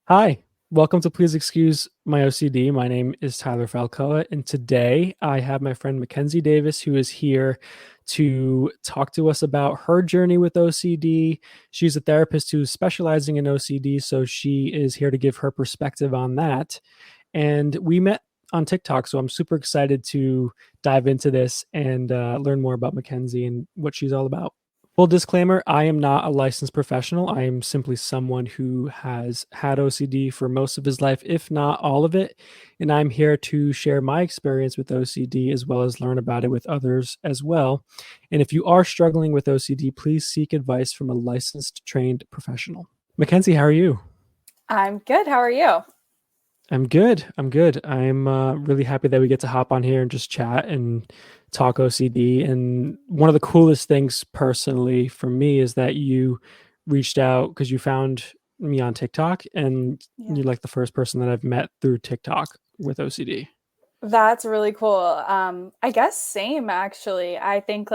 Hi, welcome to Please Excuse My OCD. My name is Tyler Falcoa, and today I have my friend Mackenzie Davis who is here to talk to us about her journey with OCD. She's a therapist who's specializing in OCD, so she is here to give her perspective on that. And we met on TikTok, so I'm super excited to dive into this and learn more about Mackenzie and what she's all about. Full disclaimer, I am not a licensed professional. I am simply someone who has had OCD for most of his life, if not all of it. And I'm here to share my experience with OCD as well as learn about it with others as well. And if you are struggling with OCD, please seek advice from a licensed, trained professional. Mackenzie, how are you? I'm good. How are you? I'm good. I'm good. I'm really happy that we get to hop on here and just chat and talk OCD. And one of the coolest things personally for me is that you reached out because you found me on TikTok and Yeah. you're like the first person that I've met through TikTok with OCD. That's really cool. I guess same actually. I think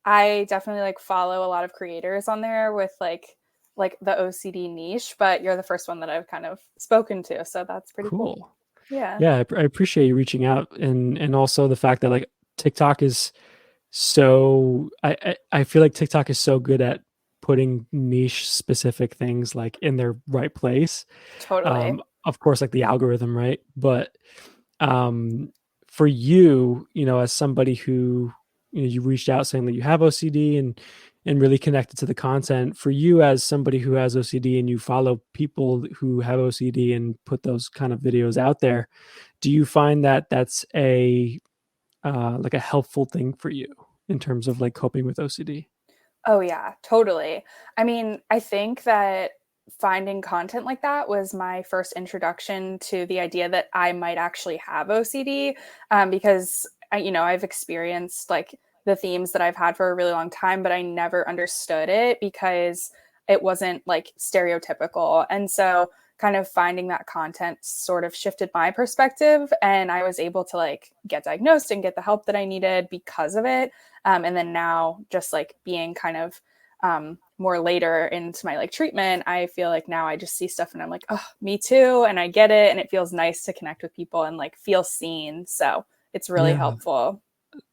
I definitely follow a lot of creators on there with like the OCD niche, but you're the first one that I've kind of spoken to, so that's pretty cool. Cool. Yeah. Yeah, I appreciate you reaching out and also the fact that like TikTok is so I feel like TikTok is so good at putting niche specific things like in their right place. Totally. Of course, like the algorithm, right? But um, for you, as somebody who you reached out saying that you have OCD and really connected to the content. For you, as somebody who has OCD and you follow people who have OCD and put those kind of videos out there, do you find that that's a like a helpful thing for you in terms of like coping with OCD? Oh yeah, totally. I mean, I think that finding content like that was my first introduction to the idea that I might actually have OCD, because I've experienced like the themes that I've had for a really long time, but I never understood it because it wasn't like stereotypical. And so kind of finding that content sort of shifted my perspective, and I was able to like get diagnosed and get the help that I needed because of it. And then now just like being kind of more later into my like treatment, I feel like now I just see stuff and I'm like, oh, me too. And I get it. And it feels nice to connect with people and like feel seen. So it's really Yeah, helpful.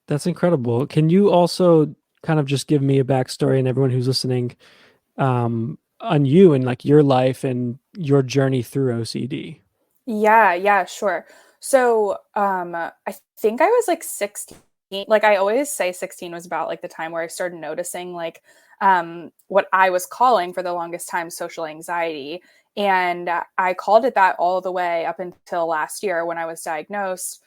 that's incredible. Can you also kind of just give me a backstory and everyone who's listening on you and like your life and your journey through OCD? Yeah, yeah, sure. So, I think I was like 16. Like I always say 16 was about like the time where I started noticing what I was calling for the longest time social anxiety. And I called it that all the way up until last year when I was diagnosed.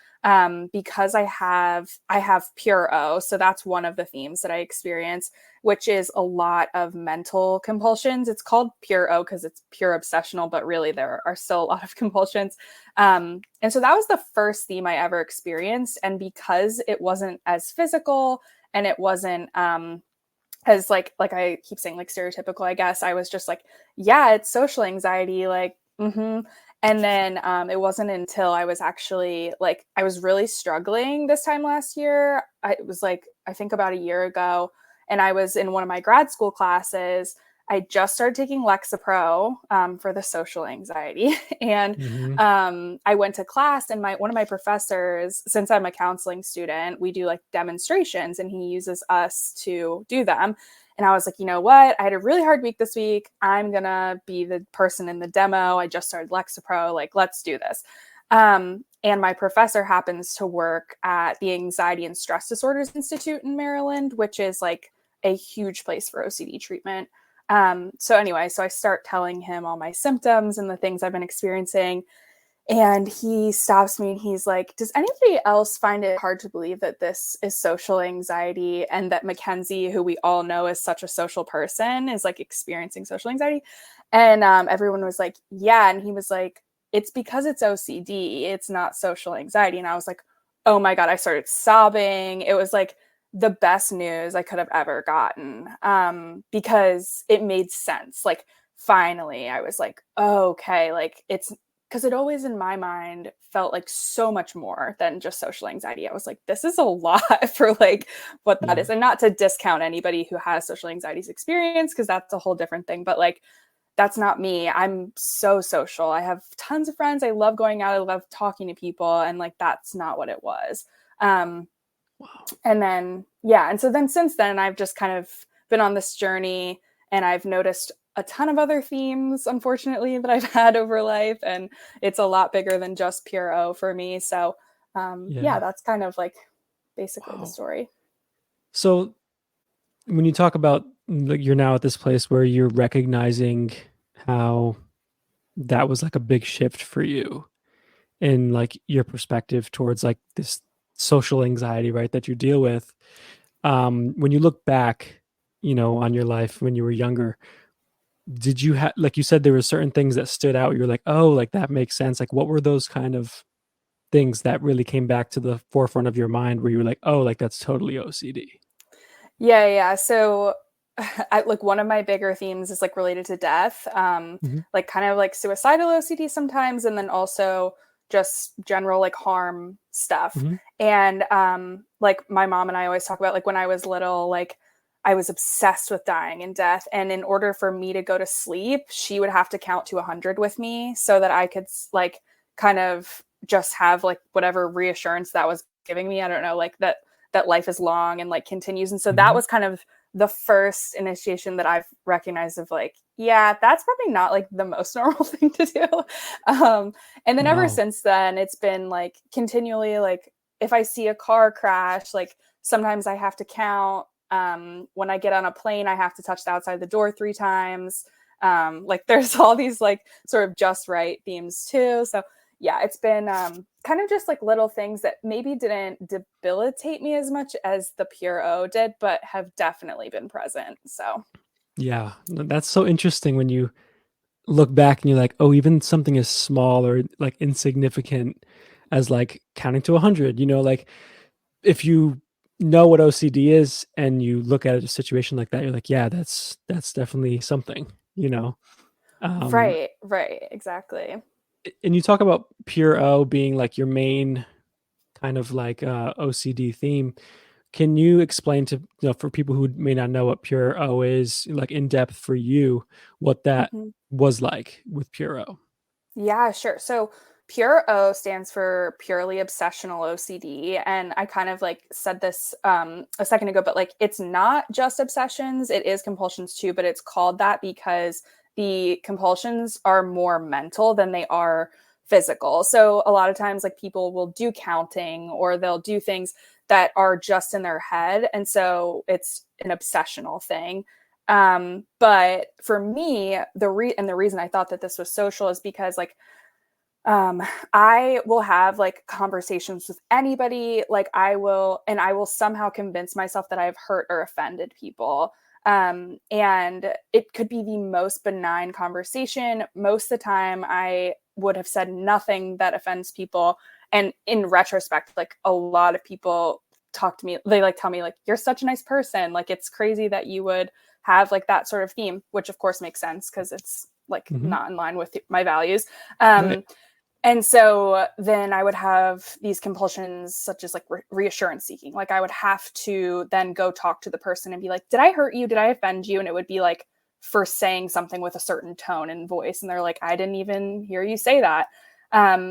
Because I have pure O, so that's one of the themes that I experience, which is a lot of mental compulsions. It's called pure O because it's pure obsessional, but really there are still a lot of compulsions. And so that was the first theme I ever experienced. And because it wasn't as physical and it wasn't as like I keep saying like stereotypical, I guess I was just like, yeah, it's social anxiety, like, mm-hmm. And then it wasn't until I was actually like I was really struggling this time last year. It was like I think about a year ago, and I was in one of my grad school classes. I just started taking Lexapro for the social anxiety, and Hmm. I went to class, and my one of my professors, since I'm a counseling student, we do like demonstrations, and he uses us to do them. And I was like, you know what? I had a really hard week this week. I'm gonna be the person in the demo. I just started Lexapro. Like, let's do this. And my professor happens to work at the Anxiety and Stress Disorders Institute in Maryland, which is like a huge place for OCD treatment. So anyway, so I start telling him all my symptoms and the things I've been experiencing. And he stops me and he's like, does anybody else find it hard to believe that this is social anxiety and that Mackenzie, who we all know is such a social person, is like experiencing social anxiety? And everyone was like, yeah. And he was like, it's because it's OCD, it's not social anxiety. And I was like, oh my God, I started sobbing. It was like the best news I could have ever gotten, because it made sense. Like, finally, I was like, oh, okay, like it's because it always in my mind felt like so much more than just social anxiety. I was like, this is a lot for like what that Yeah. is. And not to discount anybody who has social anxiety's experience, because that's a whole different thing. But like that's not me. I'm so social. I have tons of friends. I love going out. I love talking to people. And like, that's not what it was. Um, Wow. and then, yeah. And so then since then, I've just kind of been on this journey, and I've noticed a ton of other themes, unfortunately, that I've had over life. And it's a lot bigger than just pure O for me. So, yeah, Yeah. that's kind of like basically the Wow. story. So when you talk about like you're now at this place where you're recognizing how that was like a big shift for you in like your perspective towards like this social anxiety, right, that you deal with. When you look back, on your life when you were younger, did you have, like you said, there were certain things that stood out? You're like, oh, like that makes sense. Like, what were those kind of things that really came back to the forefront of your mind where you were like, oh, like that's totally OCD? Yeah, yeah. So, like one of my bigger themes is like related to death, Hmm. like kind of like suicidal OCD sometimes, and then also just general like harm stuff. Hmm. And like my mom and I always talk about like when I was little, like I was obsessed with dying and death, and in order for me to go to sleep, she would have to count to 100 with me so that I could like kind of just have like whatever reassurance that was giving me. I don't know, like that life is long and like continues. And so that Hmm. was kind of the first initiation that I've recognized of like, yeah, that's probably not like the most normal thing to do. And then ever Wow. since then, it's been like continually like if I see a car crash, like sometimes I have to count. When I get on a plane, I have to touch the outside the door 3 times. Like there's all these like sort of just right themes too. So yeah, it's been kind of just like little things that maybe didn't debilitate me as much as the pure O did, but have definitely been present. So, Yeah, that's so interesting when you look back and you're like, oh, even something as small or like insignificant as like counting to 100, like if you know what OCD is and you look at a situation like that, you're like, yeah, that's definitely something, you know. Um, right, right, exactly. and you talk about pure O being like your main kind of like OCD theme. Can you explain to for people who may not know what pure O is, like in depth for you, what that Mhm. was like with pure O? Yeah, sure. So pure O stands for purely obsessional OCD. And I kind of like said this a second ago, but like it's not just obsessions, it is compulsions too, but it's called that because the compulsions are more mental than they are physical. So a lot of times like people will do counting or they'll do things that are just in their head. And so it's an obsessional thing. But for me, the reason I thought that this was social is because like um I will have like conversations with anybody, like I will somehow convince myself that I've hurt or offended people. And it could be the most benign conversation. Most of the time I would have said nothing that offends people, and in retrospect like a lot of people talk to me, they like tell me like you're such a nice person, like it's crazy that you would have like that sort of theme, which of course makes sense because it's like Hmm. not in line with my values. Right. And so then I would have these compulsions, such as like reassurance seeking. Like I would have to then go talk to the person and be like, did I hurt you? Did I offend you? And it would be like for saying something with a certain tone and voice. And they're like, I didn't even hear you say that.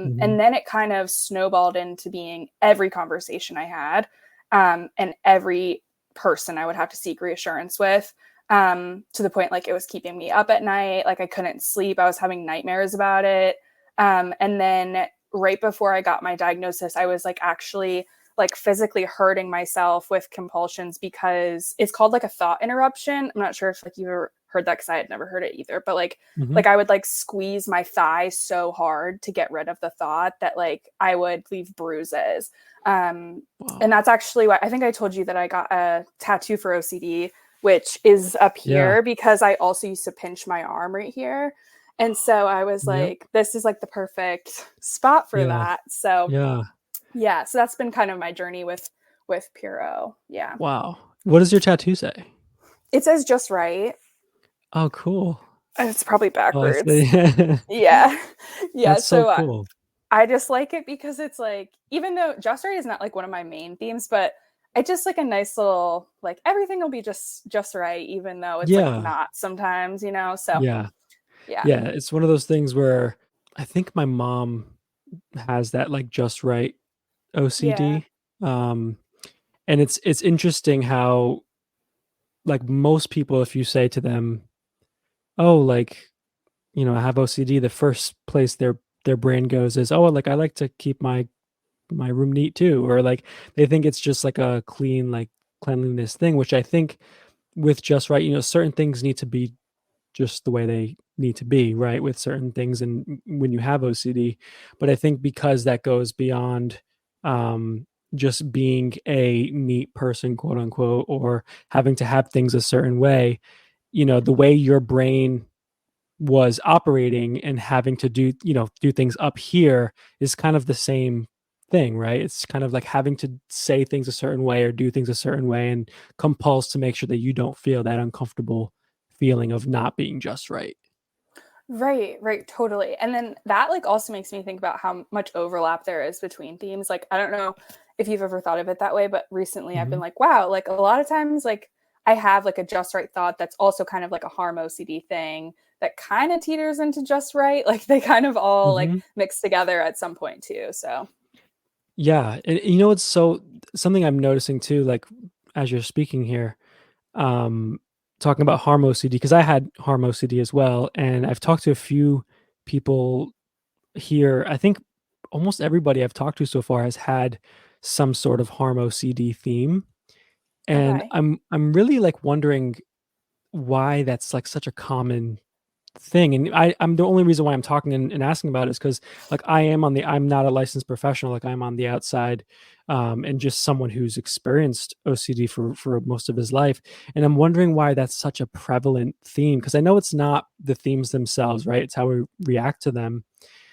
Hmm. And then it kind of snowballed into being every conversation I had, and every person I would have to seek reassurance with, to the point like it was keeping me up at night. Like I couldn't sleep. I was having nightmares about it. And then right before I got my diagnosis, I was like actually like physically hurting myself with compulsions because it's called like a thought interruption. I'm not sure if like you ever heard that because I had never heard it either, but Hmm. like I would like squeeze my thigh so hard to get rid of the thought that like I would leave bruises. Um, and Wow. that's actually why I think I told you that I got a tattoo for OCD, which is up Yeah. here because I also used to pinch my arm right here. And so I was Yep. like, this is like the perfect spot for Yeah. that. So Yeah. yeah, so that's been kind of my journey with Puro. Yeah. Wow. What does your tattoo say? It says just right. Oh, cool. It's probably Oh, I backwards. see. Yeah. Yeah. That's so So cool. I just like it because it's like, even though just right is not like one of my main themes, but it's just like a nice little, like everything will be just right, even though it's like Yeah. not sometimes, you know? So Yeah. Yeah. Yeah, it's one of those things where I think my mom has that like just right Yeah. OCD. Um, and it's interesting how like most people, if you say to them, "Oh, like I have OCD," the first place their brain goes is, "Oh, like I like to keep my room neat too," or like they think it's just like a clean like cleanliness thing, which I think with just right, certain things need to be just the way they need to be, right? With certain things, and when you have OCD, but I think because that goes beyond just being a neat person, quote unquote, or having to have things a certain way, the way your brain was operating and having to do things up here is kind of the same thing, right? It's kind of like having to say things a certain way or do things a certain way and compulse to make sure that you don't feel that uncomfortable feeling of not being just right. Right, right, totally. And then that like also makes me think about how much overlap there is between themes. Like I don't know if you've ever thought of it that way, but recently I've been Mhm. like, wow, like a lot of times like I have like a just right thought that's also kind of like a harm OCD thing that kind of teeters into just right. Like they kind of all like Mhm. mix together at some point too. So, Yeah, and it's so something I'm noticing too, like as you're speaking here, um, talking about harm OCD, because I had harm OCD as well, and I've talked to a few people here. I think almost everybody I've talked to so far has had some sort of harm OCD theme, and okay. I'm really like wondering why that's like such a common thing. And I'm the only reason why I'm talking and asking about it is because like I'm not a licensed professional, like I'm on the outside, and just someone who's experienced OCD for most of his life. And I'm wondering why that's such a prevalent theme, because I know it's not the themes themselves, right? It's how we react to them.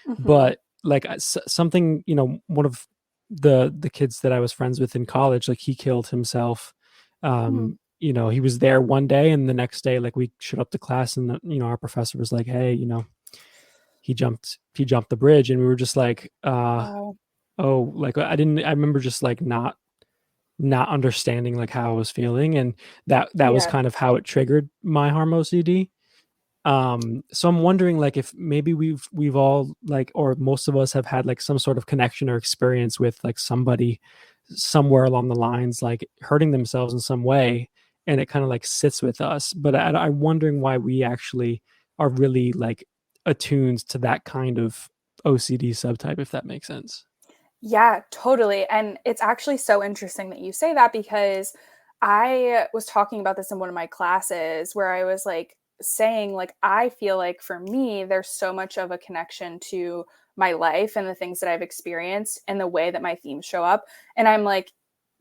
Mhm. But like something, one of the kids that I was friends with in college, like he killed himself. Mhm. He was there one day, and the next day, like we showed up to class, and our professor was like, "Hey, he jumped the bridge," and we were just like, Wow. "Oh," like I remember just like not understanding like how I was feeling, and that was Yeah. kind of how it triggered my harm OCD. So I'm wondering like if maybe we've all like, or most of us have had like some sort of connection or experience with like somebody somewhere along the lines like hurting themselves in some way, and it kind of like sits with us. But I'm wondering why we actually are really like attuned to that kind of OCD subtype, if that makes sense. Yeah, totally. And it's actually so interesting that you say that because I was talking about this in one of my classes where I was like saying, like, I feel like for me, there's so much of a connection to my life and the things that I've experienced and the way that my themes show up. And I'm like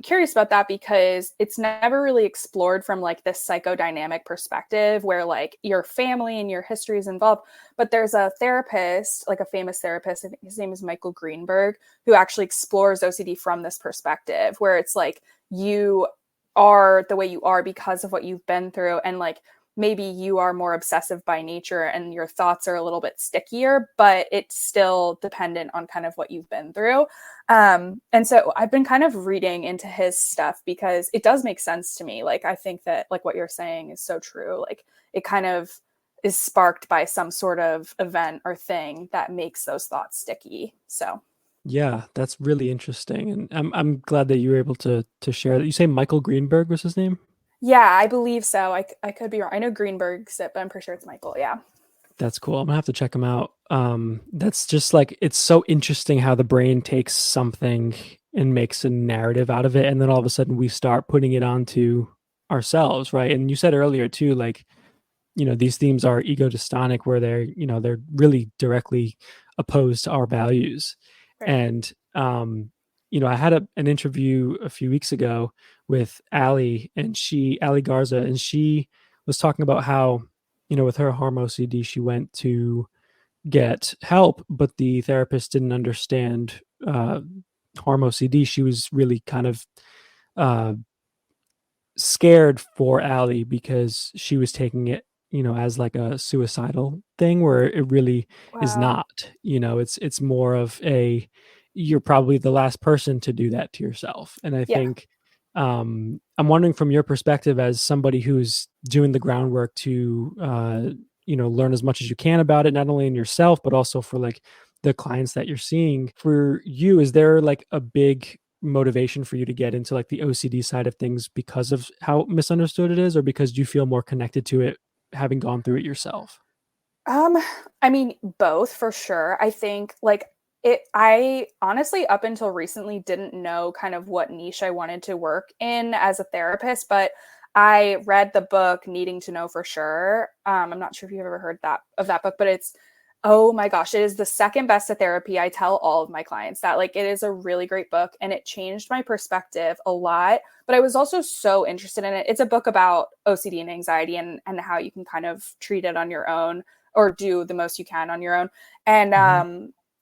curious about that because it's never really explored from like this psychodynamic perspective where like your family and your history is involved. But there's a therapist, like a famous therapist, I think his name is Michael Greenberg, who actually explores OCD from this perspective, where it's like you are the way you are because of what you've been through. And like maybe you are more obsessive by nature and your thoughts are a little bit stickier, but it's still dependent on kind of what you've been through. And so I've been kind of reading into his stuff because it does make sense to me. Like, I think that, like, what you're saying is so true. Like, it kind of is sparked by some sort of event or thing that makes those thoughts sticky. So, Yeah, that's really interesting, and I'm glad that you were able to share that. You say Michael Greenberg was his name? yeah, I believe so. I could be wrong. I know Greenberg's it, but I'm pretty sure it's Michael. Yeah. That's cool. I'm gonna have to check them out. That's just like it's so interesting how the brain takes something and makes a narrative out of it, and then all of a sudden we start putting it onto ourselves, right? And you said earlier too, like these themes are ego dystonic, where they're really directly opposed to our values. Right. And I had an interview a few weeks ago with Ali Garza, and she was talking about how with her harm OCD, she went to get help, but the therapist didn't understand harm OCD. She was really kind of uh, scared for Allie because she was taking it, as like a suicidal thing where it really is Wow. not. It's more of a you're probably the last person to do that to yourself. And I Yeah. think I'm wondering from your perspective as somebody who's doing the groundwork to learn as much as you can about it, not only in yourself, but also for like the clients that you're seeing. For you, is there like a big motivation for you to get into like the OCD side of things because of how misunderstood it is, or because you feel more connected to it having gone through it yourself? Um, I mean, both for sure. I think like I honestly, up until recently, didn't know kind of what niche I wanted to work in as a therapist, but I read the book Needing to Know for Sure. I'm not sure if you've ever heard that book, but it's, oh my gosh, it is the second best at therapy. I tell all of my clients that like it is a really great book and it changed my perspective a lot. But I was also so interested in it. It's a book about OCD and anxiety and how you can kind of treat it on your own or do the most you can on your own. And Mhm,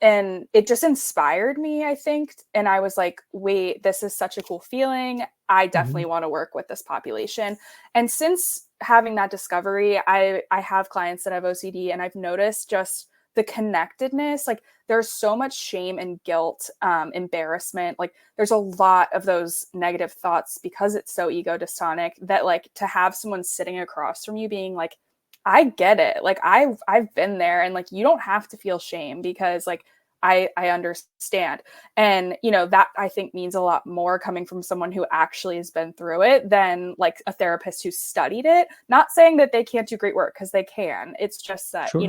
and it just inspired me, I think. And I was like, wait, this is such a cool feeling. I mhm, definitely want to work with this population. And since having that discovery, I have clients that have OCD and I've noticed just the connectedness. Like there's so much shame and guilt, embarrassment. Like there's a lot of those negative thoughts because it's so ego dystonic that like to have someone sitting across from you being like, I get it. Like I've been there and like you don't have to feel shame because like I understand. And that I think means a lot more coming from someone who actually has been through it than like a therapist who studied it. Not saying that they can't do great work because they can. It's just that, sure.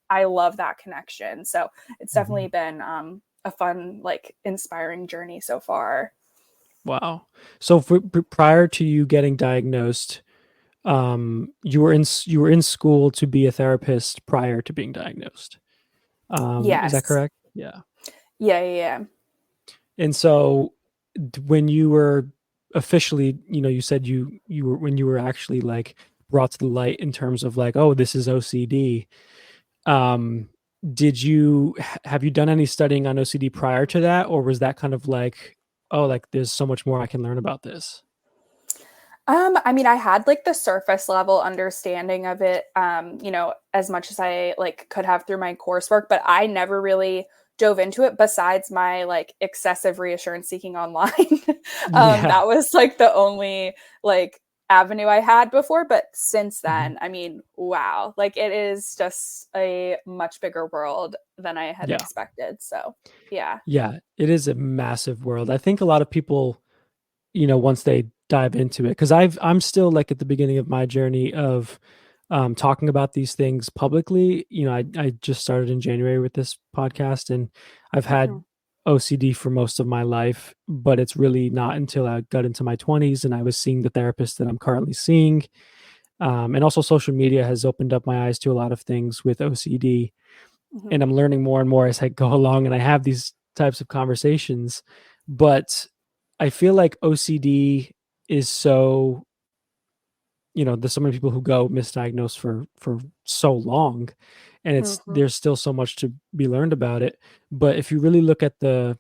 I love that connection. So it's definitely Mhm. been a fun, like inspiring journey so far. Wow. So prior to you getting diagnosed, you were in school to be a therapist prior to being diagnosed. Is that Yes. correct? Yeah. Yeah, yeah, yeah. And so when you were officially, you said you were when you were actually like brought to the light in terms of like, oh, this is OCD. Um, did you have you done any studying on OCD prior to that, or was that kind of like, oh, like there's so much more I can learn about this? I mean, I had like the surface level understanding of it, as much as I like could have through my coursework, but I never really dove into it besides my like excessive reassurance seeking online. Yeah. That was like the only like avenue I had before. But since Mhm. then, I mean, wow, like it is just a much bigger world than I had Yeah. expected. So, yeah. Yeah. It is a massive world. I think a lot of people, once they dive into it, because I'm still like at the beginning of my journey of talking about these things publicly. I just started in January with this podcast, and I've Hmm. had OCD for most of my life, but it's really not until I got into my 20s and I was seeing the therapist that I'm currently seeing. And also, social media has opened up my eyes to a lot of things with OCD, Hmm. and I'm learning more and more as I go along and I have these types of conversations. But I feel like OCD is so, there's so many people who go misdiagnosed for so long, and Hmm. there's still so much to be learned about it. But if you really look at the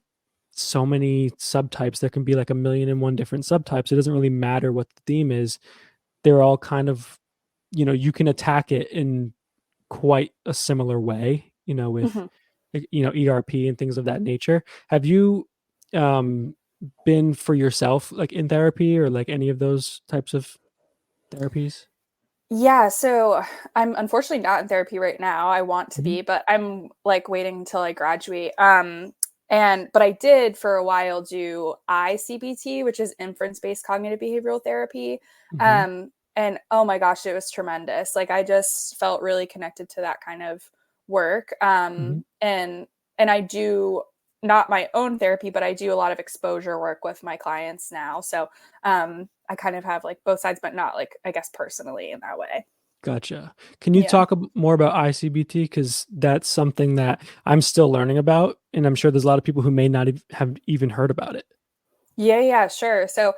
so many subtypes, there can be like a million and one different subtypes. It doesn't really matter what the theme is. They're all kind of, you can attack it in quite a similar way, with Hmm. ERP and things of that nature. Have you um been for yourself like in therapy or like any of those types of therapies? Yeah, so I'm unfortunately not in therapy right now. I want to Mhm, be, but I'm like waiting until I graduate. And but I did for a while do ICBT, which is inference-based cognitive behavioral therapy. mhm, And oh my gosh, it was tremendous. Like I just felt really connected to that kind of work. mhm. And I do not my own therapy, but I do a lot of exposure work with my clients now. So I kind of have like both sides, but not like I guess personally in that way. Gotcha. Can you Yeah. talk more about ICBT? Because that's something that I'm still learning about, and I'm sure there's a lot of people who may not have even heard about it. Yeah, yeah, sure. So,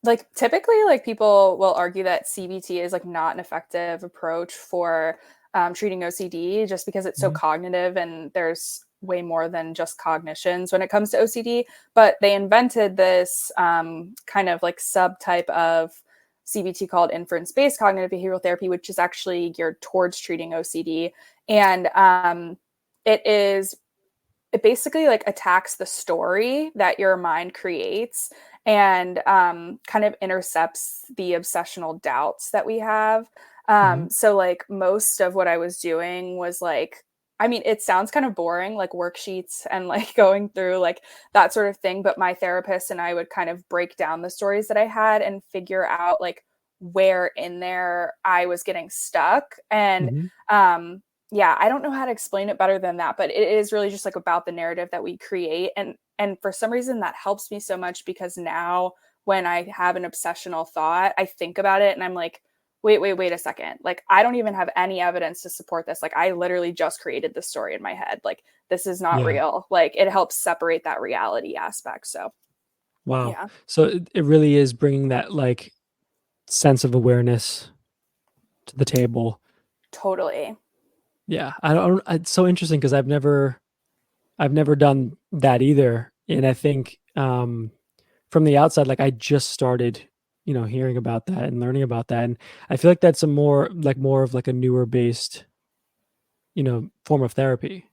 like typically, like people will argue that CBT is like not an effective approach for treating OCD just because it's so Mhm, cognitive and there's way more than just cognitions when it comes to OCD. But they invented this kind of like subtype of CBT called inference-based cognitive behavioral therapy, which is actually geared towards treating OCD. And it is it basically like attacks the story that your mind creates and kind of intercepts the obsessional doubts that we have. Mhm. So like most of what I was doing was like, I mean, it sounds kind of boring, like worksheets and like going through like that sort of thing. But my therapist and I would kind of break down the stories that I had and figure out like where in there I was getting stuck. And Mhm. um, yeah, I don't know how to explain it better than that, but it is really just like about the narrative that we create. And for some reason that helps me so much because now when I have an obsessional thought, I think about it and I'm like, wait a second. Like, I don't even have any evidence to support this. Like, I literally just created this story in my head. Like, this is not Yeah. real. Like, it helps separate that reality aspect. So, Wow. yeah, So it really is bringing that like sense of awareness to the table. totally. Yeah. I don't it's so interesting because I've never done that either. And I think from the outside, like I just started, hearing about that and learning about that. And I feel like that's a more of like a newer based, form of therapy.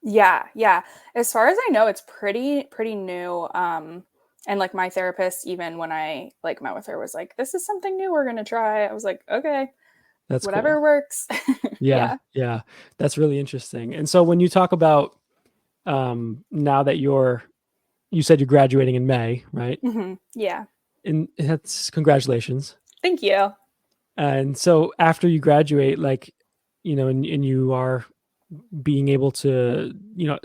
Yeah, yeah. As far as I know, it's pretty new. And like my therapist, even when I like met with her, was like, "This is something new we're gonna try." I was like, "Okay, That's whatever cool. works." Yeah. Yeah. Yeah. That's really interesting. And so when you talk about now that you said you're graduating in May, right? Yeah. And that's congratulations. Thank you. And so after you graduate, like, and you are being able to,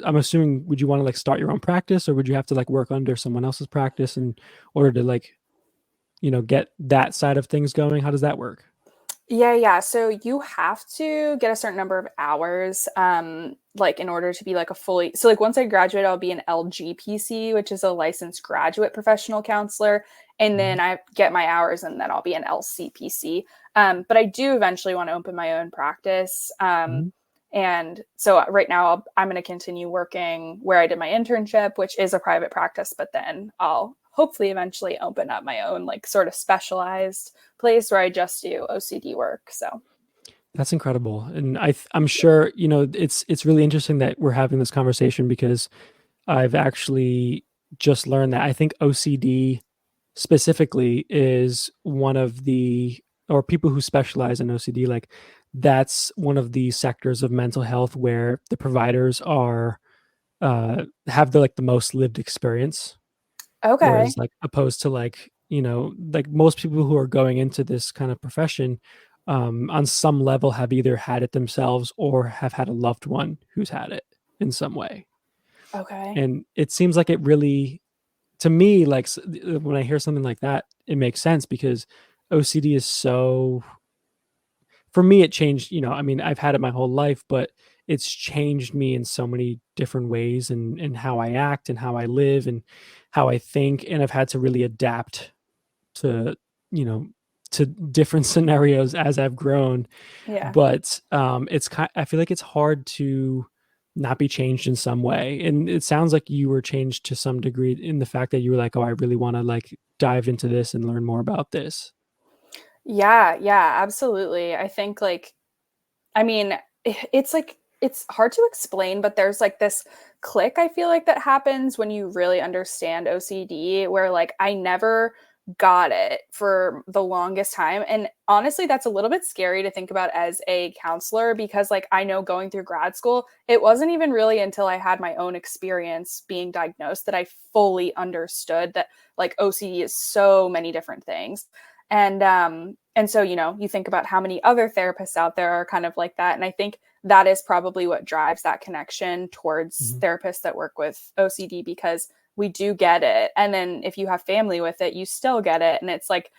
I'm assuming, would you want to like start your own practice or would you have to like work under someone else's practice in order to like, get that side of things going? How does that work? Yeah. So you have to get a certain number of hours, like in order to be like a fully. So like once I graduate, I'll be an LGPC, which is a licensed graduate professional counselor, and Mhm. then I get my hours, and then I'll be an LCPC. But I do eventually want to open my own practice. Mhm. And so right now I'm going to continue working where I did my internship, which is a private practice, but then I'll hopefully eventually open up my own like sort of specialized place where I just do OCD work. So, That's incredible. And I'm sure, it's really interesting that we're having this conversation because I've actually just learned that I think OCD specifically is one of the or people who specialize in OCD, like that's one of the sectors of mental health where the providers are have the most lived experience. okay. Whereas like opposed to like, like most people who are going into this kind of profession, on some level have either had it themselves or have had a loved one who's had it in some way. Okay. And it seems like it really, to me, like when I hear something like that, it makes sense because OCD is so, for me, it changed, I mean, I've had it my whole life, but it's changed me in so many different ways and how I act and how I live and how I think. And I've had to really adapt to, you know, to different scenarios as I've grown. Yeah. But I feel like it's hard to not be changed in some way. And it sounds like you were changed to some degree in the fact that you were like, oh, I really want to like dive into this and learn more about this. Yeah, absolutely. I think like I mean, it's like it's hard to explain, but there's like this click I feel like that happens when you really understand OCD where like I never got it for the longest time. And honestly, that's a little bit scary to think about as a counselor because like I know going through grad school, it wasn't even really until I had my own experience being diagnosed that I fully understood that like OCD is so many different things. And so, you think about how many other therapists out there are kind of like that. And I think that is probably what drives that connection towards Mhm. therapists that work with OCD because we do get it. And then if you have family with it, you still get it. And it's like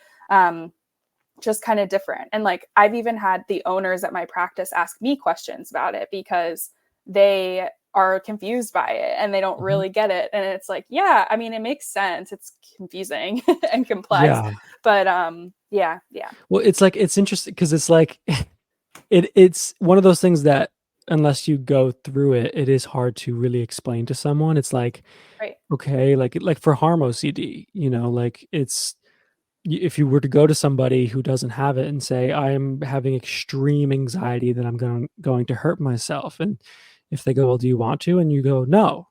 just kind of different. And like I've even had the owners at my practice ask me questions about it because they are confused by it and they don't Mhm. really get it. And it's like, yeah, I mean, it makes sense. It's confusing and complex. Yeah. But yeah. Well, it's interesting because it's like it's one of those things that unless you go through it, it is hard to really explain to someone. It's like, Right. okay, like for harm OCD, like if you were to go to somebody who doesn't have it and say, I am having extreme anxiety that I'm going to hurt myself. And if they go, well, do you want to? And you go, no.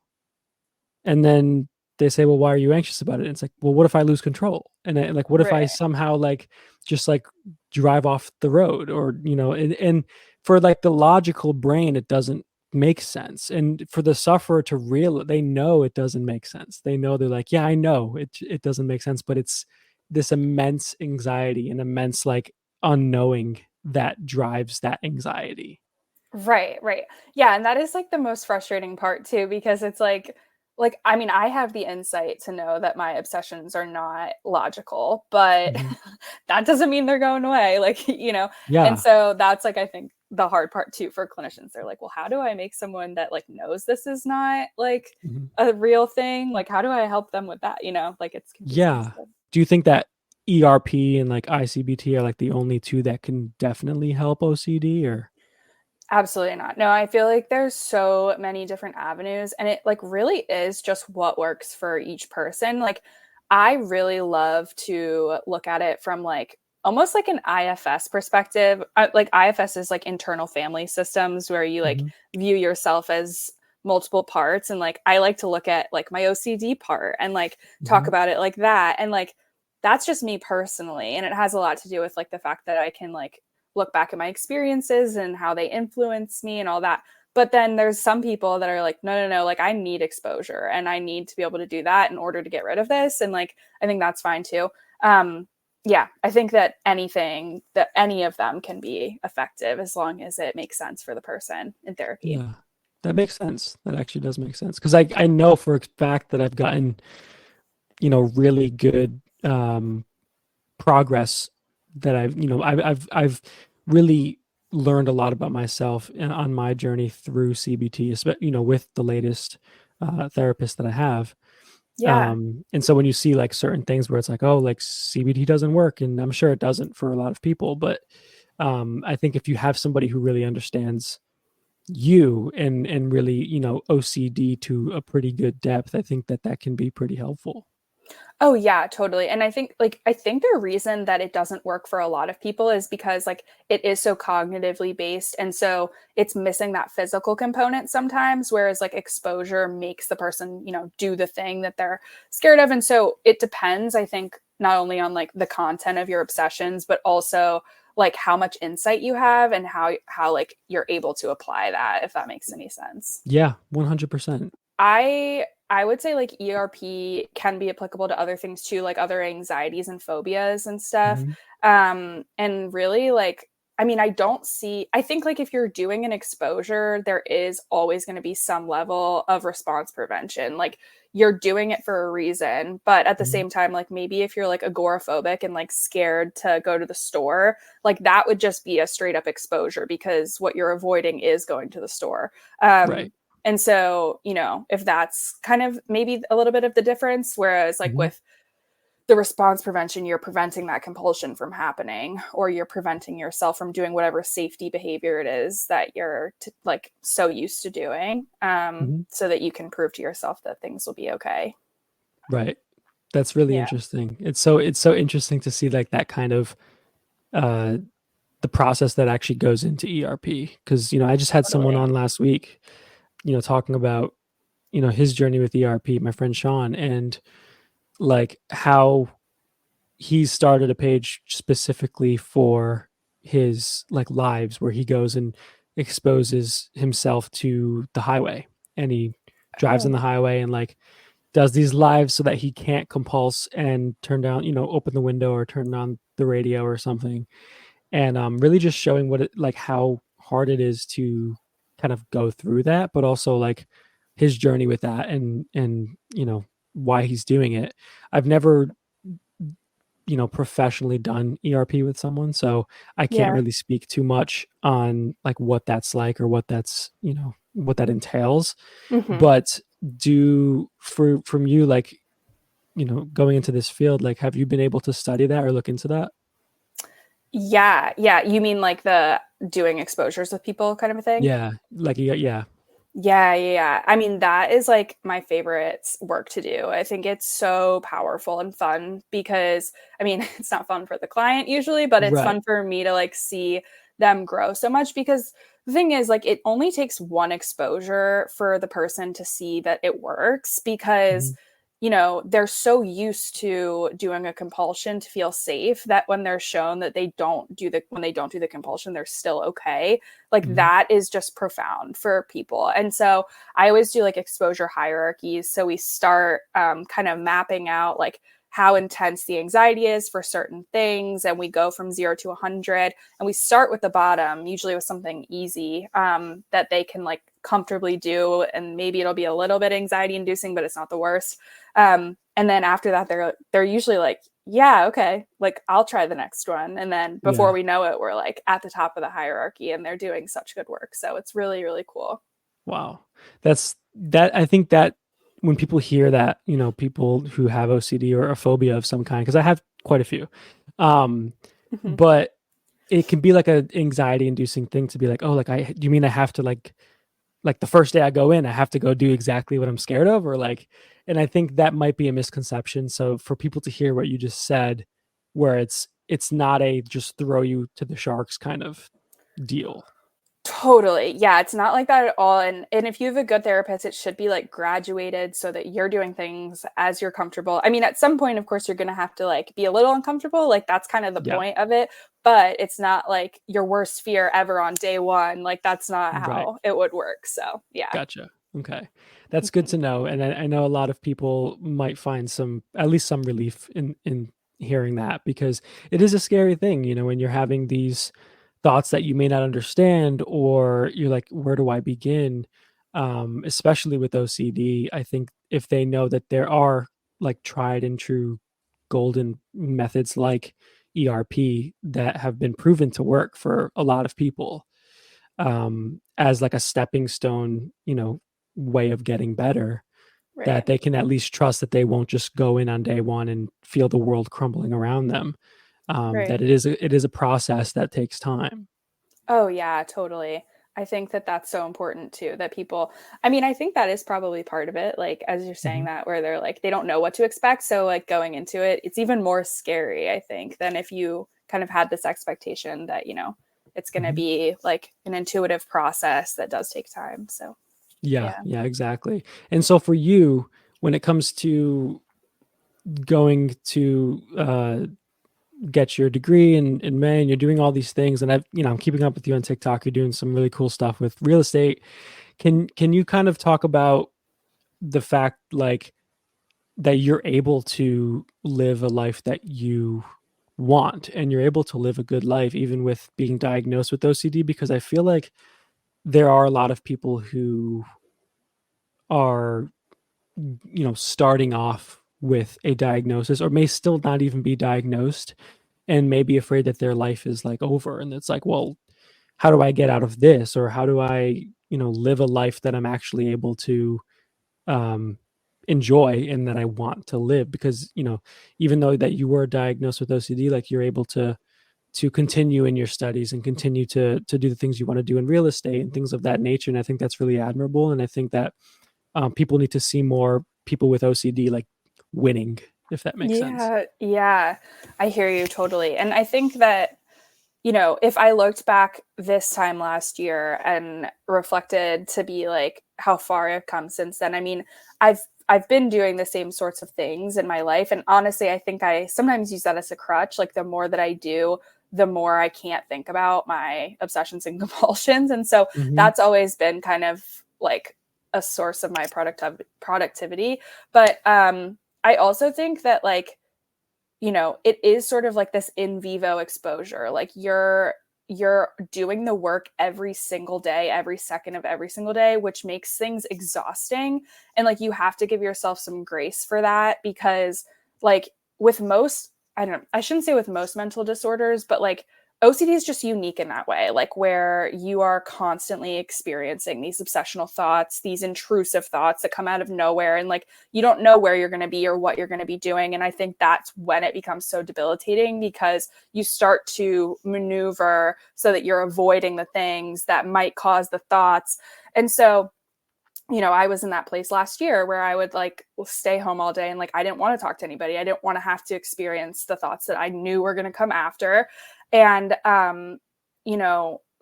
And then they say, well, why are you anxious about it? And it's like, well, what if I lose control? And like, what if I Right. somehow like just like drive off the road, or and for like the logical brain, it doesn't make sense. And for the sufferer to they know it doesn't make sense. They know, they're like, yeah, I know it doesn't make sense, but it's this immense anxiety and immense like unknowing that drives that anxiety. Right, right. Yeah, and that is like the most frustrating part too, because it's like I mean, I have the insight to know that my obsessions are not logical, but Mhm. that doesn't mean they're going away, like, and Yeah. so that's like I think the hard part too for clinicians. They're like, "Well, how do I make someone that like knows this is not like Mhm. a real thing? Like how do I help them with that?" Like it's can be Yeah. sensitive. Do you think that ERP and like ICBT are like the only two that can definitely help OCD, or? Absolutely not. No, I feel like there's so many different avenues and it like really is just what works for each person. Like I really love to look at it from like almost like an IFS perspective. Like IFS is like internal family systems where you like Mhm. view yourself as multiple parts and like I like to look at like my OCD part and like talk Mhm. about it like that and like that's just me personally and it has a lot to do with like the fact that I can like look back at my experiences and how they influence me and all that. But then there's some people that are like, no, no, no, like I need exposure and I need to be able to do that in order to get rid of this. And like, I think that's fine too. Yeah, I think that anything that any of them can be effective as long as it makes sense for the person in therapy. Yeah. That makes sense. That actually does make sense. Because I know for a fact that I've gotten, really good progress, that I've really learned a lot about myself on my journey through CBT, with the latest therapist that I have. Yeah. And so when you see like certain things where it's like, oh, like CBT doesn't work, and I'm sure it doesn't for a lot of people, but I think if you have somebody who really understands you and really, OCD to a pretty good depth, I think that that can be pretty helpful. Oh yeah, totally. And I think the reason that it doesn't work for a lot of people is because like it is so cognitively based and so it's missing that physical component sometimes whereas like exposure makes the person, do the thing that they're scared of and so it depends I think not only on like the content of your obsessions but also like how much insight you have and how like you're able to apply that if that makes any sense. Yeah, 100%. I would say like ERP can be applicable to other things too, like other anxieties and phobias and stuff. Mhm. And really like I mean, I think like if you're doing an exposure, there is always going to be some level of response prevention. Like you're doing it for a reason, but at the Mhm. same time, like maybe if you're like agoraphobic and like scared to go to the store, like that would just be a straight up exposure because what you're avoiding is going to the store. Um, Right. and so, if that's kind of maybe a little bit of the difference, whereas like Mhm. with the response prevention, you're preventing that compulsion from happening, or you're preventing yourself from doing whatever safety behavior it is that you're like so used to doing, Mhm. so that you can prove to yourself that things will be okay. Right. That's really Yeah, interesting. It's so interesting to see like that kind of uh the process that actually goes into ERP, because I just had someone totally. on last week, talking about, his journey with ERP, my friend Sean, and like how he started a page specifically for his like lives, where he goes and exposes himself to the highway, and he drives on Oh, the highway and like does these lives so that he can't compulse and turn down, open the window or turn on the radio or something. And really just showing what it like how hard it is to kind of go through that, but also like his journey with that, and why he's doing it. I've never, professionally done ERP with someone, so I can't yeah. really speak too much on like what that's like, or what that's, what that entails. Hmm. But do for from you, like, going into this field, like, have you been able to study that or look into that? Yeah, yeah. You mean like the doing exposures with people kind of a thing? Yeah, like, yeah. Yeah, yeah, yeah. I mean, that is like my favorite work to do. I think it's so powerful and fun because, I mean, it's not fun for the client usually, but it's Right. fun for me to like see them grow so much because the thing is, like, it only takes one exposure for the person to see that it works because, Mhm. they're so used to doing a compulsion to feel safe that when they're shown that when they don't do the compulsion, they're still okay. Like Mhm. that is just profound for people. And so I always do like exposure hierarchies. So we start kind of mapping out like how intense the anxiety is for certain things. And we go from 0 to 100, and we start with the bottom, usually with something easy that they can like comfortably do. And maybe it'll be a little bit anxiety inducing, but it's not the worst. And then after that, they're usually like, yeah, okay, like I'll try the next one. And then before Yeah. we know it, we're like at the top of the hierarchy, and they're doing such good work. So it's really, really cool. Wow. I think that when people hear that, people who have OCD or a phobia of some kind, because I have quite a few, um, Mhm. but it can be like a anxiety inducing thing to be like, oh, like do you mean I have to like the first day I go in, I have to go do exactly what I'm scared of? Or like, and I think that might be a misconception. So for people to hear what you just said, where it's not a just throw you to the sharks kind of deal. Totally. Yeah, it's not like that at all. And if you have a good therapist, it should be like graduated so that you're doing things as you're comfortable. I mean, at some point, of course, you're going to have to like be a little uncomfortable. Like that's kind of the Yeah. point of it, but it's not like your worst fear ever on day one. Like that's not Right. how it would work. So, yeah. Gotcha. Okay. That's good Mhm. to know. And I know a lot of people might find at least some relief in hearing that, because it is a scary thing, when you're having these thoughts that you may not understand, or you're like, where do I begin? Especially with OCD, I think if they know that there are like tried and true golden methods like ERP that have been proven to work for a lot of people, as like a stepping stone, way of getting better, that Right. they can at least trust that they won't just go in on day one and feel the world crumbling around them. Right. That it is a process that takes time. Oh, yeah, totally. I think that that's so important too, that people, I mean, I think that is probably part of it. Like, as you're saying Mhm. that, where they're like, they don't know what to expect. So, like, going into it, it's even more scary, I think, than if you kind of had this expectation that, it's going to Mhm. be like an intuitive process that does take time. So, Yeah, yeah. yeah, exactly. And so for you, when it comes to going to get your degree in May, and you're doing all these things, and I'm keeping up with you on TikTok. You're doing some really cool stuff with real estate. Can you kind of talk about the fact like that you're able to live a life that you want, and you're able to live a good life even with being diagnosed with OCD? Because I feel like there are a lot of people who are, starting off with a diagnosis, or may still not even be diagnosed, and may be afraid that their life is like over, and it's like, well, how do I get out of this? Or how do I, live a life that I'm actually able to um, enjoy and that I want to live? Because, even though that you were diagnosed with OCD, like you're able to continue in your studies and continue to do the things you want to do in real estate and things of that nature. And I think that's really admirable. And I think that people need to see more people with OCD like winning, if that makes sense. Yeah. Yeah. I hear you totally. And I think that, if I looked back this time last year and reflected to be like how far I've come since then, I mean, I've been doing the same sorts of things in my life. And honestly, I think I sometimes use that as a crutch. Like the more that I do, the more I can't think about my obsessions and compulsions. And so Hmm. that's always been kind of like a source of my productivity. But I also think that like it is sort of like this in vivo exposure. Like you're doing the work every single day, every second of every single day, which makes things exhausting. And like you have to give yourself some grace for that because like with most, I shouldn't say with most mental disorders, but like OCD is just unique in that way, like where you are constantly experiencing these obsessional thoughts, these intrusive thoughts that come out of nowhere. And like you don't know where you're going to be or what you're going to be doing. And I think that's when it becomes so debilitating because you start to maneuver so that you're avoiding the things that might cause the thoughts. And so, I was in that place last year where I would like stay home all day and like I didn't want to talk to anybody. I didn't want to have to experience the thoughts that I knew were going to come after. And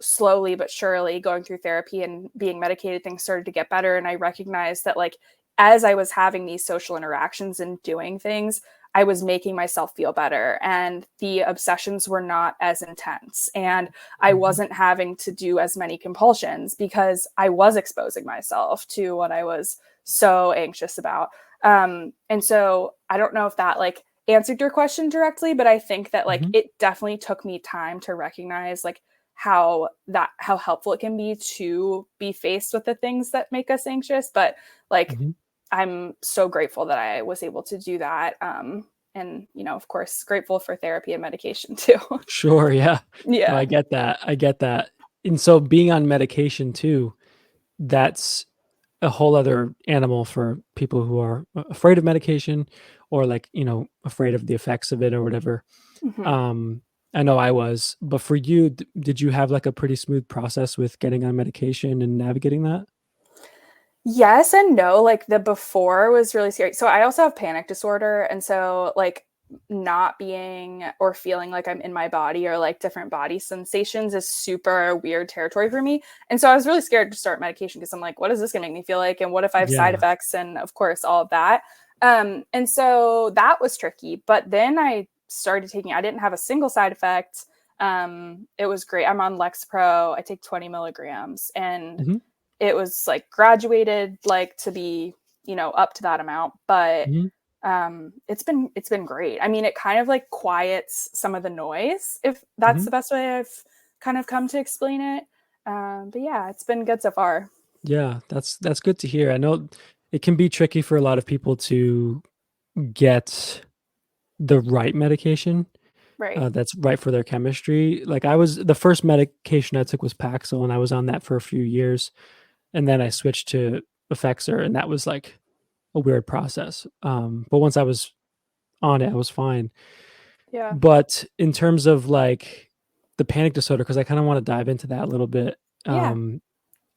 slowly but surely going through therapy and being medicated, things started to get better. And I recognized that like as I was having these social interactions and doing things, I was making myself feel better, and the obsessions were not as intense, and I Mhm. wasn't having to do as many compulsions because I was exposing myself to what I was so anxious about. And so I don't know if that like answered your question directly, but I think that like Mhm. it definitely took me time to recognize like how helpful it can be to be faced with the things that make us anxious. But like Mhm. I'm so grateful that I was able to do that. And of course, grateful for therapy and medication too. Sure, yeah. No, I Yeah. get that. I get that. And so being on medication too, that's a whole other animal for people who are afraid of medication or like, afraid of the effects of it or whatever. Mhm. Um, I know I was, but for you, did you have like a pretty smooth process with getting on medication and navigating that? Yes and no. Like the before was really scary. So I also have panic disorder. And so, like, not being or feeling like I'm in my body or like different body sensations is super weird territory for me. And so I was really scared to start medication because I'm like, what is this going to make me feel like? And what if I have side Yeah. effects? And of course, all of that. And so that was tricky. But then I started taking, I didn't have a single side effect. It was great. I'm on Lexapro. I take 20 milligrams, and Mhm. it was like graduated like to be up to that amount, but Mhm. it's been great. I mean, it kind of like quiets some of the noise, if that's Mhm. the best way I've kind of come to explain it. But yeah, it's been good so far. Yeah, that's good to hear. I know it can be tricky for a lot of people to get the right medication, Right. that's right for their chemistry. Like I was the first medication I took was Paxil, and I was on that for a few years, and then I switched to Effexor, and that was like a weird process. But once I was on it, I was fine. Yeah. But in terms of like the panic disorder, because I kind of want to dive into that a little bit, Yeah.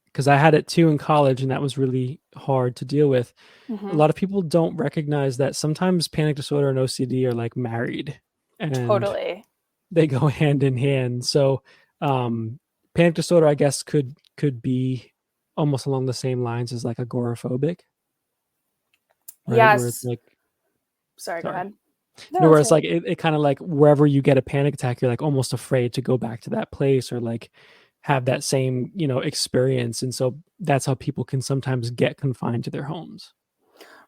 because I had it too in college, and that was really hard to deal with. A Hmm. lot of people don't recognize that sometimes panic disorder and OCD are like married, and Totally. they go hand in hand. So, um, panic disorder, I guess, could be almost along the same lines as like agoraphobic, right? Where it's Yes. like, Sorry, go sorry, ahead. No, no, where that's it's right. like it kind of like wherever you get a panic attack, you're like almost afraid to go back to that place or like have that same experience, and so that's how people can sometimes get confined to their homes.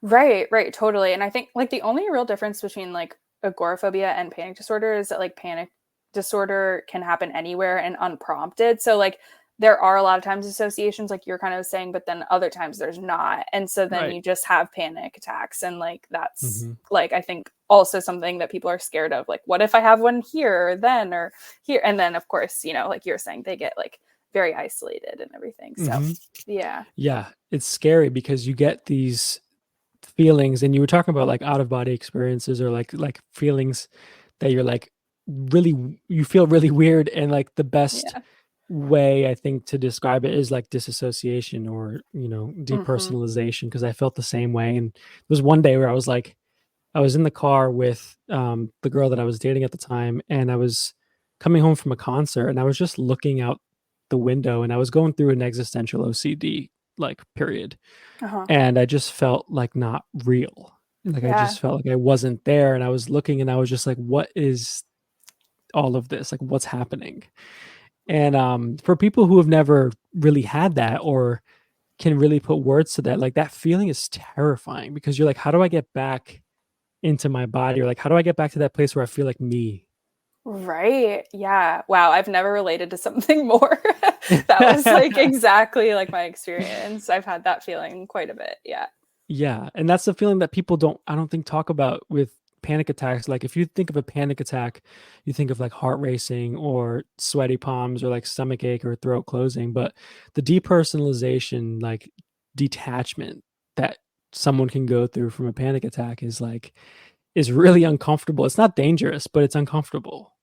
Right, right, totally. And I think like the only real difference between like agoraphobia and panic disorder is that like panic disorder can happen anywhere and unprompted. So like there are a lot of times associations like you're kind of saying, but then other times there's not. And so then Right. you just have panic attacks, and like that's Hmm. like I think also something that people are scared of. Like what if I have one here or then or here? And then of course, like you're saying, they get like very isolated and everything. So Hmm. yeah. Yeah, it's scary because you get these feelings, and you were talking about like out of body experiences or like feelings that you're like you feel really weird, and like the best Yeah. way I think to describe it is like disassociation or Hmm. depersonalization, because I felt the same way. And there was one day where I was in the car with the girl that I was dating at the time, and I was coming home from a concert, and I was just looking out the window, and I was going through an existential OCD like period, Uh-huh. and I just felt like not real. Like I Yeah. just felt like I wasn't there, and I was looking, and I was just like, what is all of this? Like what's happening? And for people who have never really had that or can really put words to that, like that feeling is terrifying because you're like, how do I get back into my body? Or like, how do I get back to that place where I feel like me? Right. Yeah. Wow. I've never related to something more. That was like exactly like my experience. I've had that feeling quite a bit. Yeah. Yeah, and that's the feeling that people don't I don't think talk about with panic attacks. Like if you think of a panic attack, you think of like heart racing or sweaty palms or like stomach ache or throat closing, but the depersonalization, like detachment that someone can go through from a panic attack is really uncomfortable. It's not dangerous, but it's uncomfortable.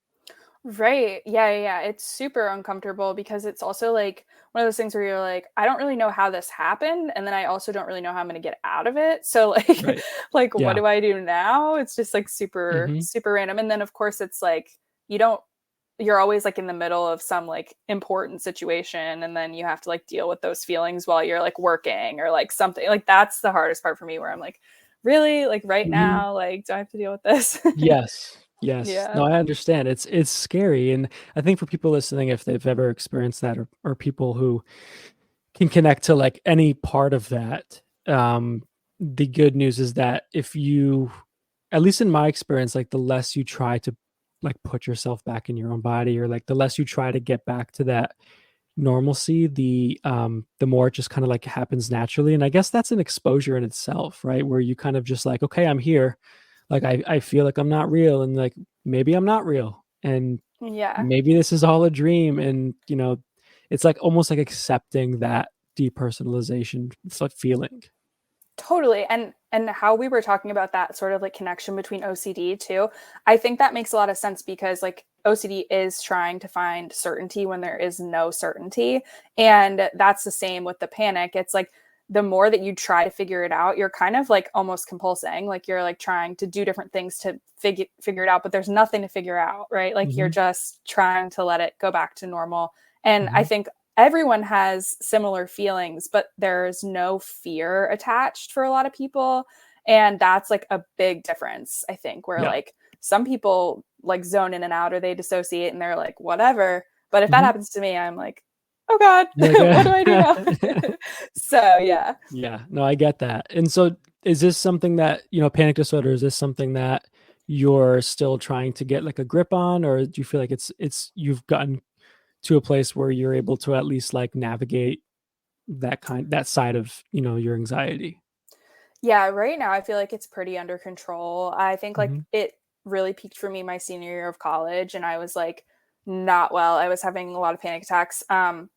Right. Yeah, yeah, yeah. It's super uncomfortable because it's also like one of those things where you're like, I don't really know how this happened, and then I also don't really know how I'm going to get out of it. So like Right. like what Yeah. do I do now? It's just like super Mhm. super random. And then of course it's like you don't you're always like in the middle of some like important situation, and then you have to like deal with those feelings while you're like working or like something. Like that's the hardest part for me, where I'm like, really, like right Mhm. now, like do I have to deal with this? Yes. Yes. Yeah. No, I understand. It's scary, and I think for people listening, if they've ever experienced that, or people who can connect to like any part of that, the good news is that if you, at least in my experience, like the less you try to like put yourself back in your own body, or like the less you try to get back to that normalcy, the more it just kind of like happens naturally. And I guess that's an exposure in itself, right? Where you kind of just like, okay, I'm here. Like I feel like I'm not real, and like maybe I'm not real. And Yeah. maybe this is all a dream. And it's like almost like accepting that depersonalization. It's like feeling. Totally. And how we were talking about that sort of like connection between OCD too. I think that makes a lot of sense, because like OCD is trying to find certainty when there is no certainty. And that's the same with the panic. It's like the more that you try to figure it out, you're kind of like almost compulsing. Like you're like trying to do different things to figure it out, but there's nothing to figure out, right? Like you're Hmm. just trying to let it go back to normal. And I Hmm. think everyone has similar feelings, but there's no fear attached for a lot of people. And that's like a big difference, I think, where Yeah. like some people like zone in and out, or they dissociate and they're like, whatever. But if that Hmm. happens to me, I'm like, oh God, You're like, what do I do now? So, yeah. yeah, no, I get that. And so is this something that, panic disorder, is this something that you're still trying to get like a grip on, or do you feel like it's you've gotten to a place where you're able to at least like navigate that side of, your anxiety? Yeah, right now I feel like it's pretty under control. I think like Hmm. it really peaked for me my senior year of college, and I was like not well. I was having a lot of panic attacks.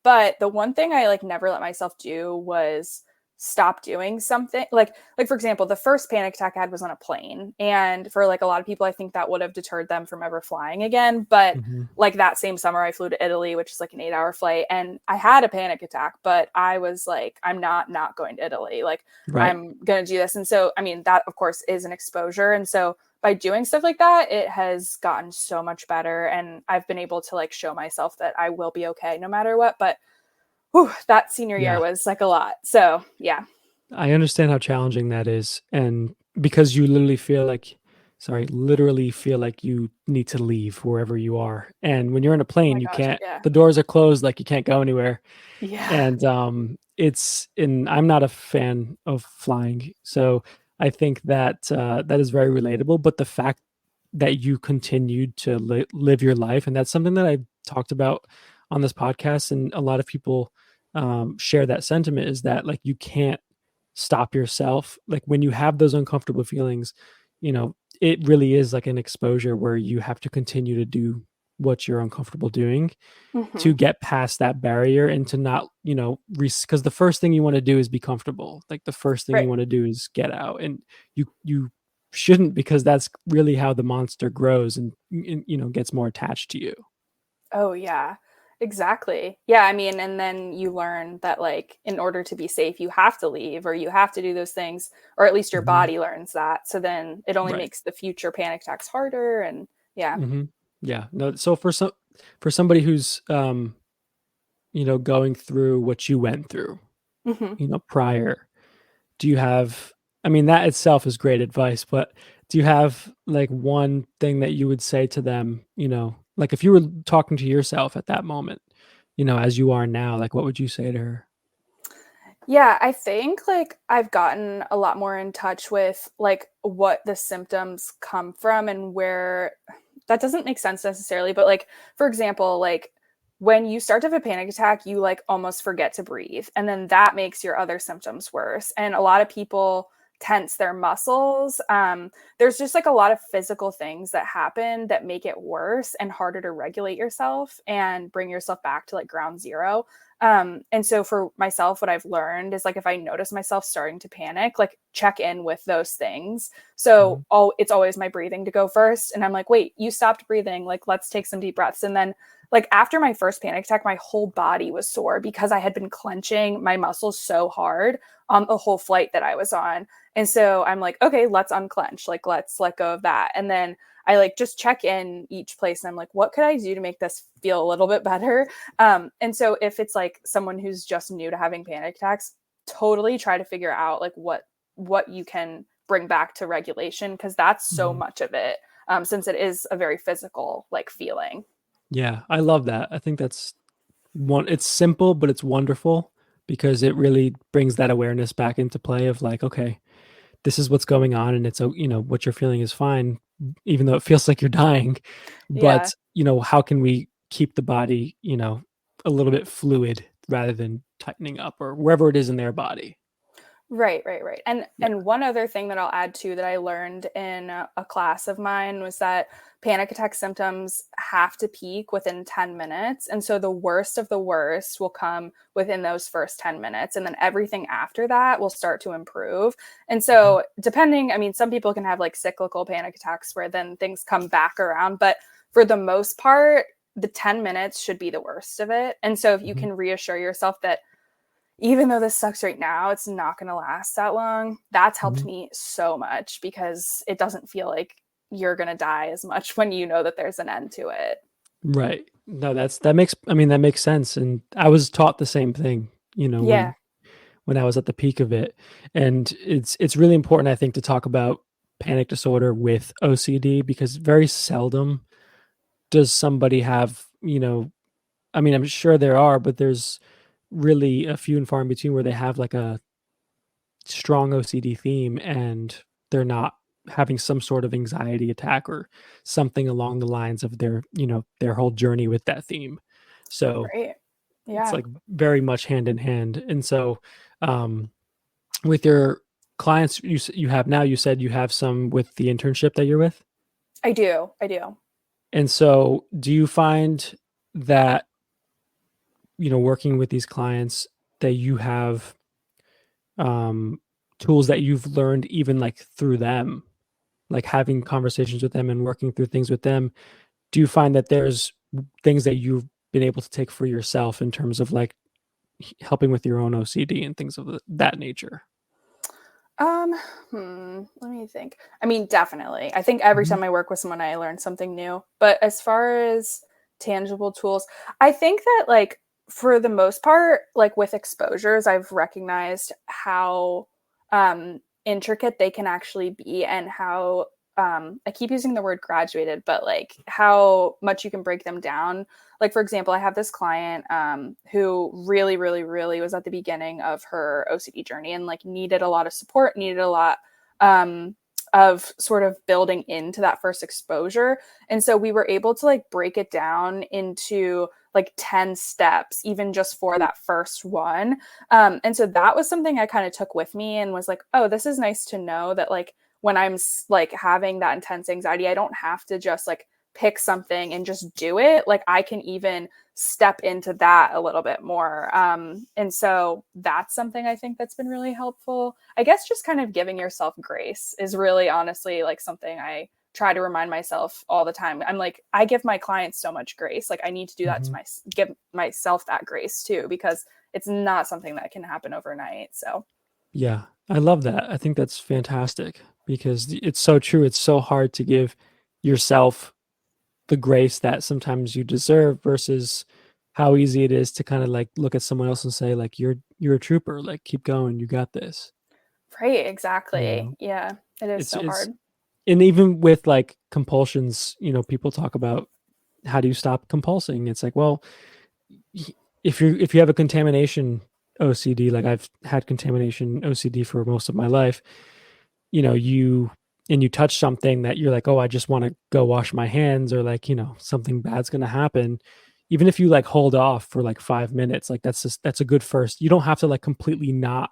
But the one thing I like never let myself do was stop doing something. Like for example, the first panic attack I had was on a plane. And for like a lot of people, I think that would have deterred them from ever flying again. But Hmm. like that same summer I flew to Italy, which is like an 8-hour flight, and I had a panic attack, but I was like, I'm not going to Italy. Like Right. I'm going to do this. And so, I mean, that of course is an exposure. And so by doing stuff like that, it has gotten so much better. And I've been able to like show myself that I will be okay no matter what. But whew, that senior year Yeah. was like a lot. So yeah. I understand how challenging that is. And because you literally feel like you need to leave wherever you are. And when you're in a Oh plane, my you gosh. can't, Yeah. the doors are closed, like you can't go anywhere. Yeah. And I'm not a fan of flying. So I think that that is very relatable. But the fact that you continued to live your life, and that's something that I've talked about on this podcast, and a lot of people share that sentiment, is that like you can't stop yourself. Like when you have those uncomfortable feelings, it really is like an exposure where you have to continue to do what you're uncomfortable doing Hmm. to get past that barrier, and to not, because the first thing you want to do is be comfortable. Like the first thing Right. you want to do is get out, and you shouldn't, because that's really how the monster grows, and gets more attached to you. Oh, yeah. Exactly. Yeah. I mean, and then you learn that, like, in order to be safe, you have to leave or you have to do those things, or at least your Hmm. body learns that. So then it only Right. makes the future panic attacks harder. And yeah. Hmm. Yeah. No. So for somebody who's going through what you went through, Hmm. prior, do you have, I mean, that itself is great advice, but do you have like one thing that you would say to them, like if you were talking to yourself at that moment, as you are now, like what would you say to her? Yeah, I think like I've gotten a lot more in touch with like what the symptoms come from and where that doesn't make sense necessarily, but like for example, like when you start to have a panic attack, you like almost forget to breathe, and then that makes your other symptoms worse. And a lot of people tense their muscles. There's just like a lot of physical things that happen that make it worse and harder to regulate yourself and bring yourself back to like ground zero. And so for myself, what I've learned is like if I notice myself starting to panic, like check in with those things. Mhm. So it's always my breathing to go first. And I'm like, wait, you stopped breathing. Like, let's take some deep breaths. And then like after my first panic attack, my whole body was sore because I had been clenching my muscles so hard on the whole flight that I was on. And so I'm like, okay, let's unclench. Like, let's let go of that. And then I like just check in each place and I'm like, what could I do to make this feel a little bit better? And so if it's like someone who's just new to having panic attacks, totally try to figure out like what you can bring back to regulation, because that's so much of it, since it is a very physical like feeling. Yeah, I love that. I think that's it's simple, but it's wonderful because it really brings that awareness back into play of like, okay, this is what's going on and it's, what you're feeling is fine, even though it feels like you're dying. Yeah. But, how can we keep the body, a little bit fluid rather than tightening up or wherever it is in their body? Right. And Yeah. one other thing that I'll add to that I learned in a class of mine was that panic attack symptoms have to peak within 10 minutes. And so the worst of the worst will come within those first 10 minutes. And then everything after that will start to improve. And so depending, I mean, some people can have like cyclical panic attacks where then things come back around. But for the most part, the 10 minutes should be the worst of it. And so if you Mhm. can reassure yourself that even though this sucks right now, it's not going to last that long. That's helped Mhm. me so much because it doesn't feel like you're going to die as much when you know that there's an end to it. Right. No, that makes sense. And I was taught the same thing, Yeah. when I was at the peak of it. And it's really important, I think, to talk about panic disorder with OCD because very seldom does somebody have, I mean, I'm sure there are, but there's really a few and far in between where they have like a strong OCD theme and they're not having some sort of anxiety attack or something along the lines of their whole journey with that theme. So Right. it's Yeah, like very much hand in hand. And so, um, with your clients you have now, you said you have some with the internship that you're with. I do. I do. And so, do you find that working with these clients that you have um, tools that you've learned even like through them, like having conversations with them and working through things with them? Do you find that there's things that you've been able to take for yourself in terms of like helping with your own OCD and things of that nature? Um, Let me think. I mean, definitely. I think every Mhm. time I work with someone, I learn something new. But as far as tangible tools, I think that like for the most part, like with exposures, I've recognized how intricate they can actually be and how I keep using the word graduated, but like how much you can break them down. Like, for example, I have this client who really was at the beginning of her OCD journey and like needed a lot of support, needed a lot of sort of building into that first exposure. And so we were able to like break it down into like 10 steps, even just for that first one. And so that was something I kind of took with me and was like, oh, this is nice to know that like when I'm like having that intense anxiety, I don't have to just like pick something and just do it. Like I can even step into that a little bit more. And so that's something I think that's been really helpful. I guess just kind of giving yourself grace is really honestly like something I try to remind myself all the time. I'm like, I give my clients so much grace. Like I need to do that to Mhm. give myself that grace too, because it's not something that can happen overnight. So Yeah, I love that. I think that's fantastic because it's so true. It's so hard to give yourself the grace that sometimes you deserve versus how easy it is to kind of like look at someone else and say like you're a trooper, like keep going, you got this. right, You exactly. know, Yeah, it is so it's hard. and even with like compulsions, people talk about how do you stop compulsing? It's like, well, if you have a contamination OCD, like I've had contamination OCD for most of my life, you touch something that you're like, oh, I just want to go wash my hands, or like, something bad's gonna happen. Even if you like hold off for like 5 minutes, like that's a good first. You don't have to like completely not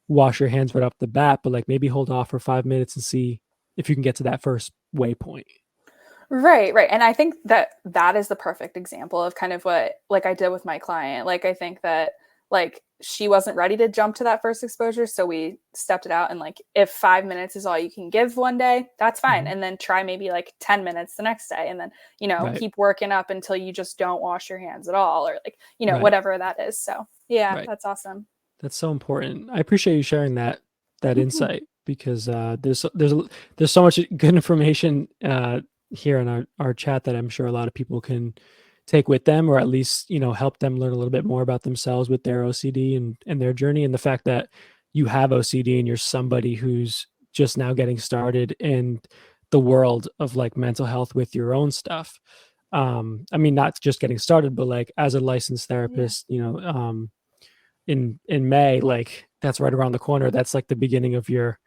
wash your hands right off the bat, but like maybe hold off for 5 minutes and see if you can get to that first waypoint. Right. And I think that that is the perfect example of kind of what like I did with my client. Like I think that like she wasn't ready to jump to that first exposure, so we stepped it out and like if 5 minutes is all you can give one day, that's fine. Mhm. And then try maybe like 10 minutes the next day and then, Right, keep working up until you just don't wash your hands at all or like, right, whatever that is. So, yeah, right. that's awesome. That's so important. I appreciate you sharing that Mhm. insight because there's so much good information here in our chat that I'm sure a lot of people can take with them, or at least, help them learn a little bit more about themselves with their OCD and their journey. And the fact that you have OCD and you're somebody who's just now getting started in the world of like mental health with your own stuff. I mean, not just getting started, but like as a licensed Yeah. therapist, in May, like that's right around the corner. That's like the beginning of your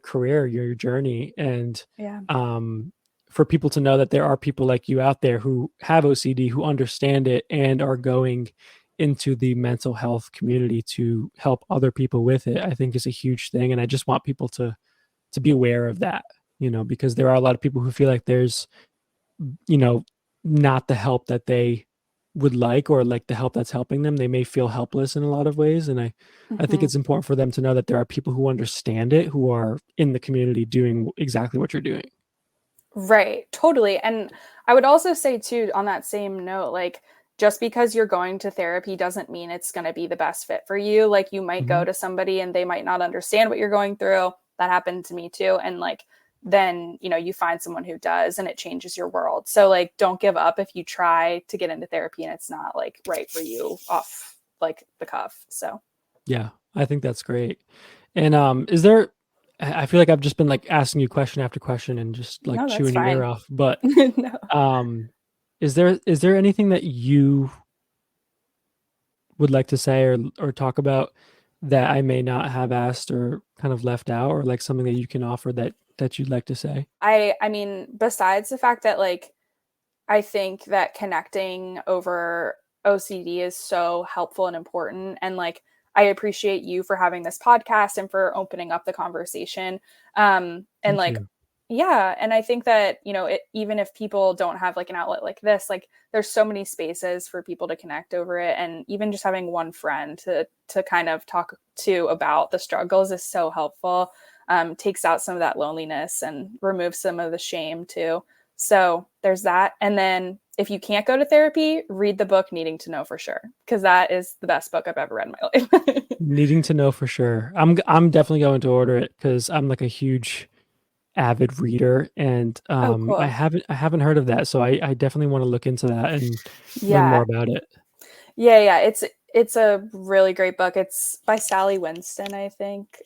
career, your journey. And Yeah. um for people to know that there are people like you out there who have OCD, who understand it and are going into the mental health community to help other people with it, I think is a huge thing. And I just want people to be aware of that, because there are a lot of people who feel like there's, you know, not the help that they would like, or like the help that's helping them. They may feel helpless in a lot of ways. And I think Mhm. it's important for them to know that there are people who understand it, who are in the community doing exactly what you're doing. Right, totally. And I would also say too, on that same note, like just because you're going to therapy doesn't mean it's going to be the best fit for you. Like you might go Mhm. to somebody and they might not understand what you're going through. That happened to me too. And like then, you find someone who does and it changes your world. So like don't give up if you try to get into therapy and it's not like right for you off like the cuff. So, Yeah, I think that's great. And is there I feel like I've just been like asking you question after question and just like no, that's chewing your ear fine. off, but No. um is there anything that you would like to say or talk about that I may not have asked or kind of left out, or like something that you can offer that you'd like to say? I mean, besides the fact that like I think that connecting over OCD is so helpful and important. And like, I appreciate you for having this podcast and for opening up the conversation. And Thank like, you. yeah. And I think that, even if people don't have like an outlet like this, like there's so many spaces for people to connect over it. And even just having one friend to kind of talk to about the struggles is so helpful. Takes out some of that loneliness and removes some of the shame too. So there's that. And then if you can't go to therapy, read the book Needing to Know for Sure, because that is the best book I've ever read in my life. Needing to know for sure. I'm definitely going to order it because I'm like a huge avid reader, and Oh, I cool. haven't heard of that, so I definitely want to look into that and learn more Yeah. about it. Yeah. It's a really great book. It's by Sally Winston, I think.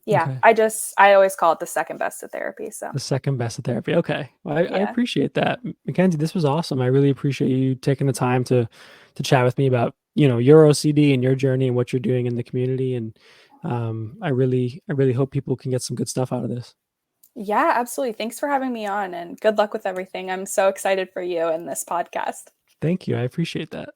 Yeah, Okay. I always call it the second best of therapy. So The second best of therapy. Okay. Well, I yeah. appreciate that. Mackenzie, this was awesome. I really appreciate you taking the time to chat with me about, your OCD and your journey and what you're doing in the community. And I really hope people can get some good stuff out of this. Yeah, absolutely. Thanks for having me on and good luck with everything. I'm so excited for you and this podcast. Thank you. I appreciate that.